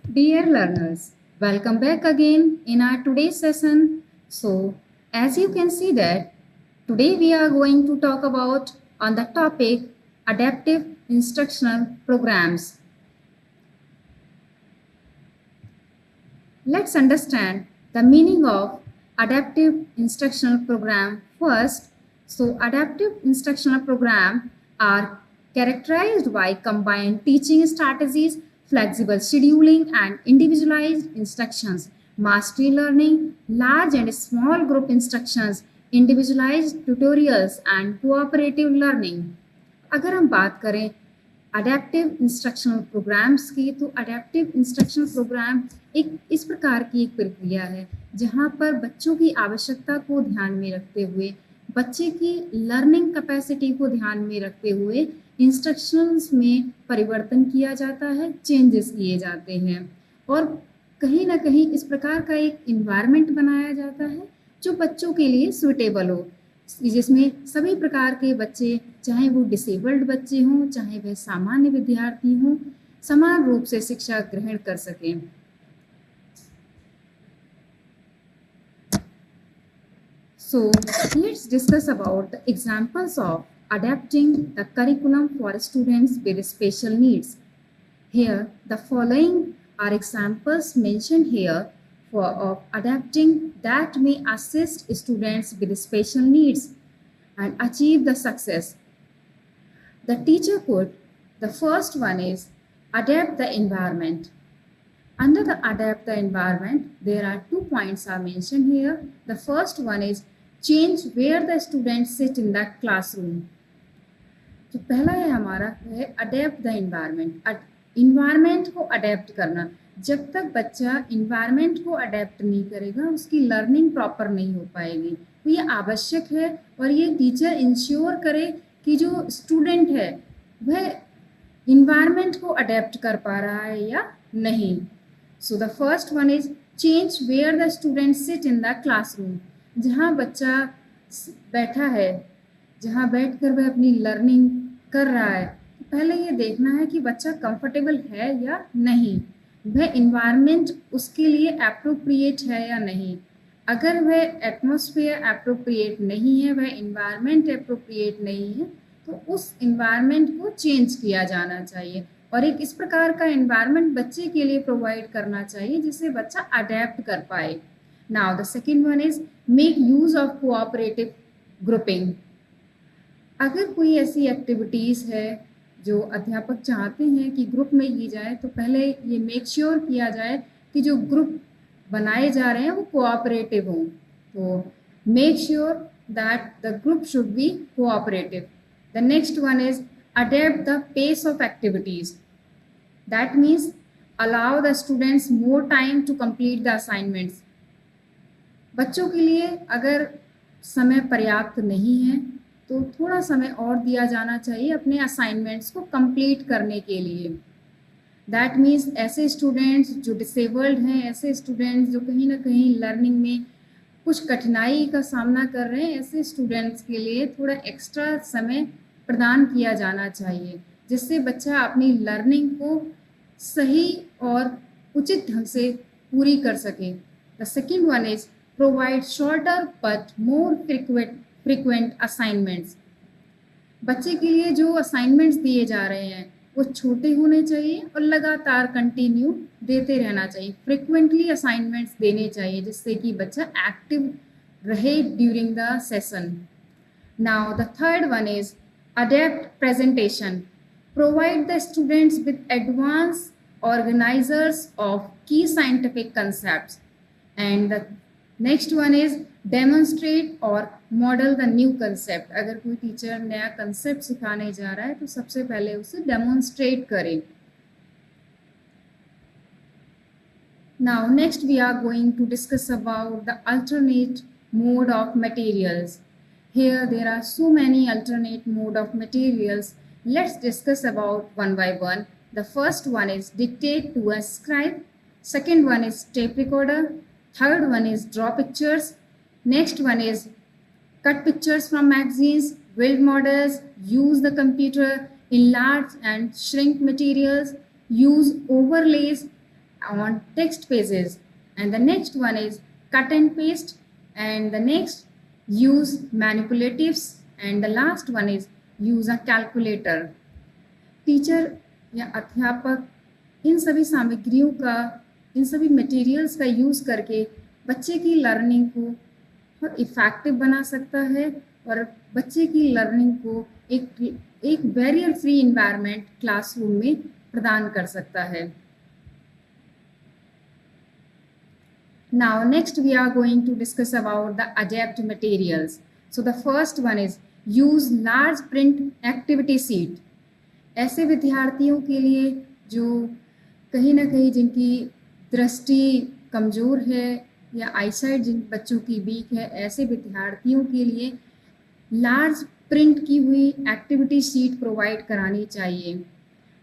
Dear learners, welcome back again in our today's session. So, as you can see that today we are going to talk about on the topic adaptive instructional programs. Let's understand the meaning of adaptive instructional program first. So, adaptive instructional program are characterized by combined teaching strategies, flexible scheduling, and individualized instructions, mastery learning, large and small group instructions, individualized tutorials, and cooperative learning. अगर हम बात करें adaptive instructional programmes की, तो adaptive instructional programme एक इस प्रकार की एक प्रक्रिया है जहां पर बच्चों की आवश्यकता को ध्यान में रखते हुए, बच्चे की लर्निंग कैपेसिटी को ध्यान में रखते हुए इंस्ट्रक्शंस में परिवर्तन किया जाता है, चेंजेस किए जाते हैं और कहीं ना कहीं इस प्रकार का एक इन्वायरमेंट बनाया जाता है जो बच्चों के लिए सुटेबल हो, जिसमें सभी प्रकार के बच्चे, चाहे वो डिसेबल्ड बच्चे हों, चाहे वह सामान्य विद्यार्थी हों, समान रूप से शिक्षा ग्रहण कर सकें। So let's discuss about the examples of adapting the curriculum for students with special needs. Here, the following are examples mentioned here of adapting that may assist students with special needs and achieve the success. The teacher could, the first one is adapt the environment. Under the adapt the environment, there are 2 points are mentioned here. The first one is change where the students sit in the classroom. तो पहला है हमारा है adapt the environment, environment को adapt करना। जब तक बच्चा इन्वायरमेंट को अडेप्ट नहीं करेगा, उसकी लर्निंग प्रॉपर नहीं हो पाएगी। तो ये आवश्यक है और ये टीचर इंश्योर करे कि जो स्टूडेंट है वह इन्वायरमेंट को अडेप्ट कर पा रहा है या नहीं। So the first one is change where the student sit in the classroom. जहाँ बच्चा बैठा है, जहाँ बैठकर वह अपनी लर्निंग कर रहा है, तो पहले ये देखना है कि बच्चा कंफर्टेबल है या नहीं, वह इन्वायरमेंट उसके लिए एप्रोप्रिएट है या नहीं। अगर वह एटमॉस्फेयर एप्रोप्रिएट नहीं है, वह इन्वायरमेंट एप्रोप्रिएट नहीं है, तो उस इन्वायरमेंट को चेंज किया जाना चाहिए और एक इस प्रकार का इन्वायरमेंट बच्चे के लिए प्रोवाइड करना चाहिए जिससे बच्चा अडेप्ट कर पाए। Now the second one is make use of cooperative grouping. अगर कोई ऐसी एक्टिविटीज़ है जो अध्यापक चाहते हैं कि ग्रुप में की जाए, तो पहले ये मेक श्योर किया जाए कि जो ग्रुप बनाए जा रहे हैं वो कोऑपरेटिव हों। तो make sure that the group should be cooperative. The next one is adapt the pace of activities. That means allow the students more time to complete the assignments. बच्चों के लिए अगर समय पर्याप्त नहीं है तो थोड़ा समय और दिया जाना चाहिए अपने असाइनमेंट्स को कंप्लीट करने के लिए। दैट मीन्स ऐसे स्टूडेंट्स जो डिसेबल्ड हैं, ऐसे स्टूडेंट्स जो कहीं ना कहीं लर्निंग में कुछ कठिनाई का सामना कर रहे हैं, ऐसे स्टूडेंट्स के लिए थोड़ा एक्स्ट्रा समय प्रदान किया जाना चाहिए जिससे बच्चा अपनी लर्निंग को सही और उचित ढंग से पूरी कर सके। The second one is provide shorter but more frequent assignments. बच्चे के लिए जो असाइनमेंट्स दिए जा रहे हैं वो छोटे होने चाहिए और लगातार कंटिन्यू देते रहना चाहिए। फ्रिक्वेंटली असाइनमेंट्स देने चाहिए जिससे कि बच्चा एक्टिव रहे during the session. Now the third one is adept presentation. Provide the students with advance organisers of key scientific concepts. And the next one is demonstrate और मॉडल द न्यू कंसेप्ट। अगर कोई teacher नया concept सिखाने जा रहा है तो सबसे पहले उसे डेमोन्स्ट्रेट करें। Now next we are going to discuss about the alternate mode of materials. Here there are so many alternate mode of materials. Let's discuss about one by one. The first one is dictate to a scribe. Second one is tape recorder. Third one is draw pictures. Next one is cut pictures from magazines, build models, use the computer, enlarge and shrink materials, use overlays, on text pages, and the next one is cut and paste, and the next use manipulatives, and the last one is use a calculator. Teacher या अध्यापक इन सभी सामग्रियों का, इन सभी materials का use करके बच्चे की लर्निंग को बहुत इफ़ेक्टिव बना सकता है और बच्चे की लर्निंग को एक बैरियर फ्री इन्वायरमेंट क्लासरूम में प्रदान कर सकता है. Now next we are going to discuss about the adapt materials. So the first one is use large print activity sheet. ऐसे विद्यार्थियों के लिए जो कहीं ना कहीं जिनकी दृष्टि कमज़ोर है या आईसाइट जिन बच्चों की वीक है, ऐसे विद्यार्थियों के लिए लार्ज प्रिंट की हुई एक्टिविटी शीट प्रोवाइड करानी चाहिए.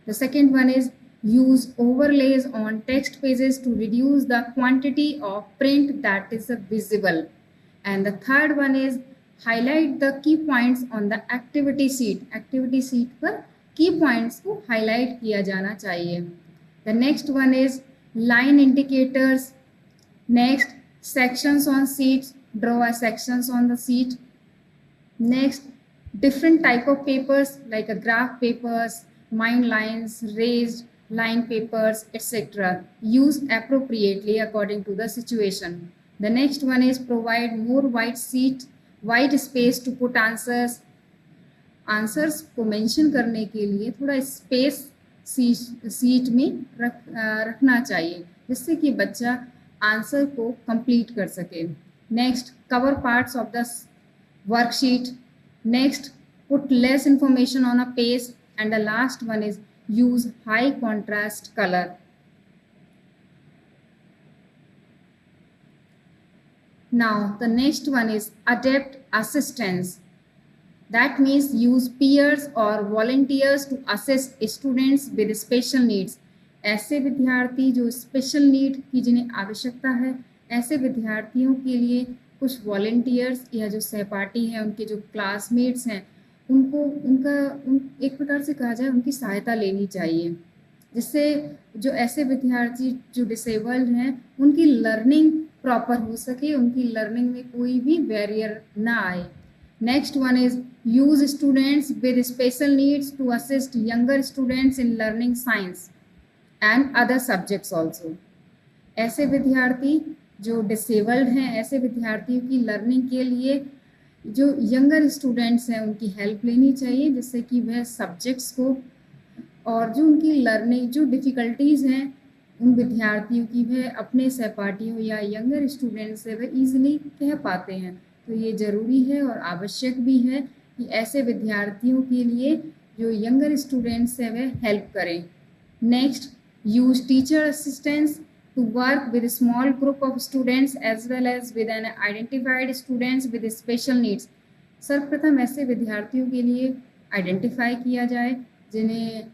The second one is use overlays on text pages to reduce the quantity of print that is visible. And the third one is highlight the key points on the activity sheet. Activity sheet पर key points को highlight किया जाना चाहिए. The next one is line indicators. Next, sections on sheets. Draw a sections on the sheet. Next, different type of papers like a graph papers, mind lines, raised line papers, etc. Use appropriately according to the situation. The next one is provide more white space to put answers. Answers को mention करने के लिए थोड़ा space sheet में रखना चाहिए जिससे कि बच्चा आंसर को complete कर सके. Next, cover parts of the worksheet. Next, put less information on a page. And the last one is use high contrast color. Now the next one is adapt assistance. That means use peers or volunteers to assist students with special needs. ऐसे विद्यार्थी जो special need की जिन्हें आवश्यकता है, ऐसे विद्यार्थियों के लिए कुछ वॉलंटियर्स या जो सहपाठी हैं, उनके जो क्लासमेट्स हैं, उनको एक प्रकार से कहा जाए उनकी सहायता लेनी चाहिए, जिससे जो ऐसे विद्यार्थी जो डिसेबल्ड हैं उनकी लर्निंग प्रॉपर हो सके, उनकी लर्निंग में कोई भी बैरियर ना आए. Next one is use students with special needs to assist younger students in learning science and other subjects also. ऐसे विद्यार्थी जो डिसेबल्ड हैं, ऐसे विद्यार्थियों की लर्निंग के लिए जो यंगर स्टूडेंट्स हैं उनकी हेल्प लेनी चाहिए, जिससे कि वह सब्जेक्ट्स को और जो उनकी लर्निंग जो डिफ़िकल्टीज़ हैं उन विद्यार्थियों की वह अपने सहपाठियों या यंगर स्टूडेंट्स से वह ईजिली कह पाते हैं. तो ये ज़रूरी है और आवश्यक भी है कि ऐसे विद्यार्थियों के लिए जो यंगर स्टूडेंट्स हैं वह हेल्प करें. Next, use teacher assistance to work with a small group of students as well as with an identified students with special needs. सर्वप्रथम ऐसे विद्यार्थियों के लिए आइडेंटिफाई किया जाए जिन्हें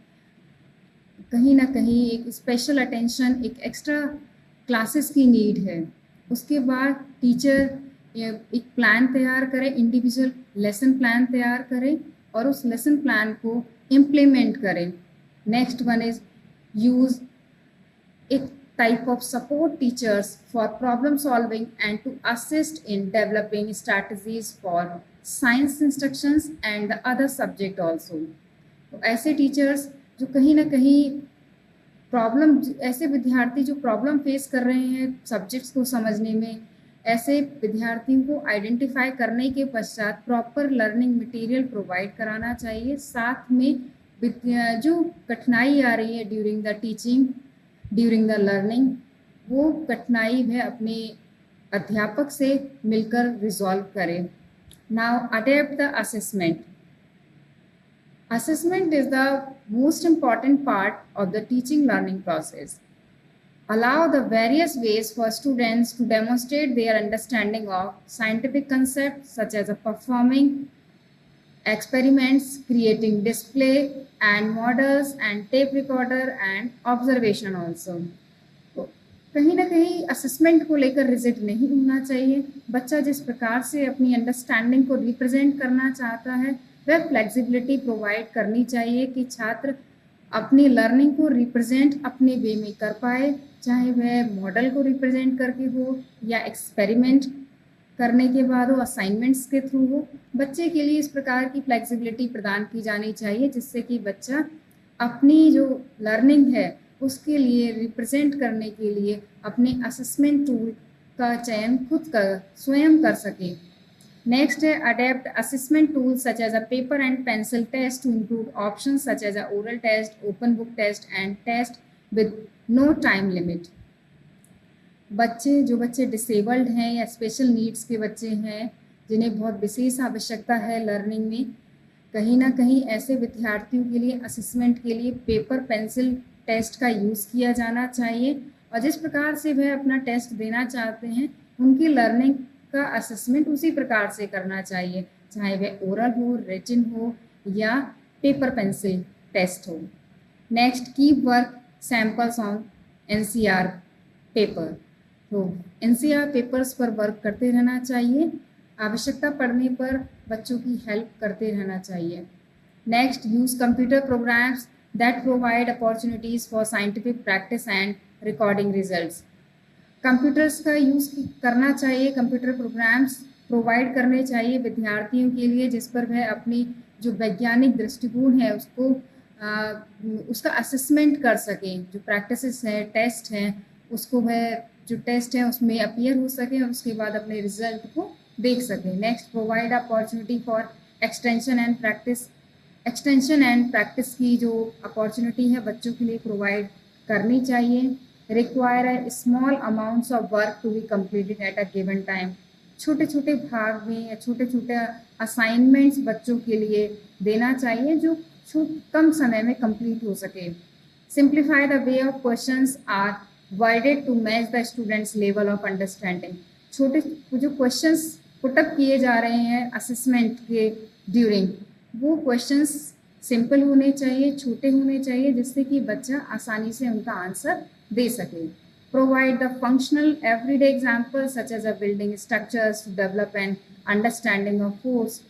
कहीं ना कहीं एक स्पेशल अटेंशन, एक एक्स्ट्रा क्लासेस की नीड है. उसके बाद टीचर एक प्लान तैयार करे, इंडिविजुअल लेसन प्लान तैयार करे और उस लेसन प्लान को इम्प्लीमेंट करें. नेक्स्ट वन इज यूज एक type of support teachers for problem solving and to assist in developing strategies for science instructions and the other subject also. तो ऐसे teachers जो कहीं ना कहीं ऐसे विद्यार्थी जो प्रॉब्लम फेस कर रहे हैं सब्जेक्ट्स को समझने में, ऐसे विद्यार्थियों को आइडेंटिफाई करने के पश्चात प्रॉपर लर्निंग मटेरियल प्रोवाइड कराना चाहिए. साथ में जो कठिनाई आ रही है during the teaching, during the learning, वो कठिनाई वह अपने अध्यापक से मिलकर रिजॉल्व करें. Now adapt the assessment. Assessment is the most important part of the teaching learning process. Allow the various ways for students to demonstrate their understanding of scientific concepts such as performing experiments, creating display and models and tape recorder and observation also. तो कहीं ना कहीं assessment को लेकर rigid नहीं होना चाहिए. बच्चा जिस प्रकार से अपनी अंडरस्टैंडिंग को रिप्रेजेंट करना चाहता है वह फ्लेक्सिबिलिटी प्रोवाइड करनी चाहिए कि छात्र अपनी लर्निंग को रिप्रेजेंट अपने वे में कर पाए, चाहे वह मॉडल को रिप्रेजेंट करके हो या एक्सपेरिमेंट करने के बाद हो, असाइनमेंट्स के थ्रू हो। बच्चे के लिए इस प्रकार की फ्लेक्सिबिलिटी प्रदान की जानी चाहिए जिससे कि बच्चा अपनी जो लर्निंग है उसके लिए रिप्रेजेंट करने के लिए अपने असेसमेंट टूल का चयन खुद कर स्वयं कर सके। Next, adapt assessment tools such as a paper and pencil test to include options such as a oral test, open book test, and test with no time limit. जो बच्चे डिसेबल्ड हैं या स्पेशल नीड्स के बच्चे हैं जिन्हें बहुत विशेष आवश्यकता है लर्निंग में, कहीं ना कहीं ऐसे विद्यार्थियों के लिए असेसमेंट के लिए पेपर पेंसिल टेस्ट का यूज़ किया जाना चाहिए और जिस प्रकार से वह अपना टेस्ट देना चाहते हैं उनकी लर्निंग का असेसमेंट उसी प्रकार से करना चाहिए, चाहे वह ओरल हो, रिटन हो या पेपर पेंसिल टेस्ट हो। Next, keep work samples on NCR paper. तो एनसीआर पेपर्स पर वर्क करते रहना चाहिए, आवश्यकता पड़ने पर बच्चों की हेल्प करते रहना चाहिए। Next, use computer programs that provide opportunities for scientific practice and recording results. Computers का यूज़ करना चाहिए, कंप्यूटर प्रोग्राम्स प्रोवाइड करने चाहिए विद्यार्थियों के लिए जिस पर वह अपनी जो वैज्ञानिक दृष्टिकोण है उसका असेसमेंट कर सकें, जो प्रैक्टिसेस हैं, टेस्ट हैं, उसको वह जो टेस्ट है उसमें अपीयर हो सके और उसके बाद अपने रिजल्ट को देख सकें। Next, provide opportunity for extension and practice की जो अपॉर्चुनिटी है बच्चों के लिए प्रोवाइड करनी चाहिए। Require a small amounts of work to be completed at a given time। छोटे छोटे भाग में या छोटे छोटे असाइनमेंट्स बच्चों के लिए देना चाहिए जो कम समय में कंप्लीट हो सके। Simplify the way of questions are worded to match the students level of understanding. छोटे जो क्वेश्चंस पुटअप किए जा रहे हैं असेसमेंट के ड्यूरिंग, वो क्वेश्चंस सिंपल होने चाहिए, छोटे होने चाहिए जिससे कि बच्चा आसानी से उनका आंसर दे सके। Provide the functional everyday examples such as a building structures to develop an understanding of force।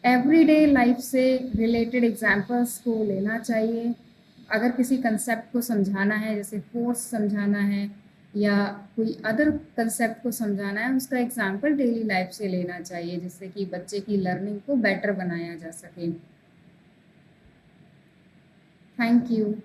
Everyday life से रिलेटेड एग्जाम्पल्स को लेना चाहिए। अगर किसी कंसेप्ट को समझाना है, जैसे फोर्स समझाना है या कोई अदर कंसेप्ट को समझाना है, उसका एग्जाम्पल डेली लाइफ से लेना चाहिए जिससे कि बच्चे की लर्निंग को बेटर बनाया जा सके। Thank you.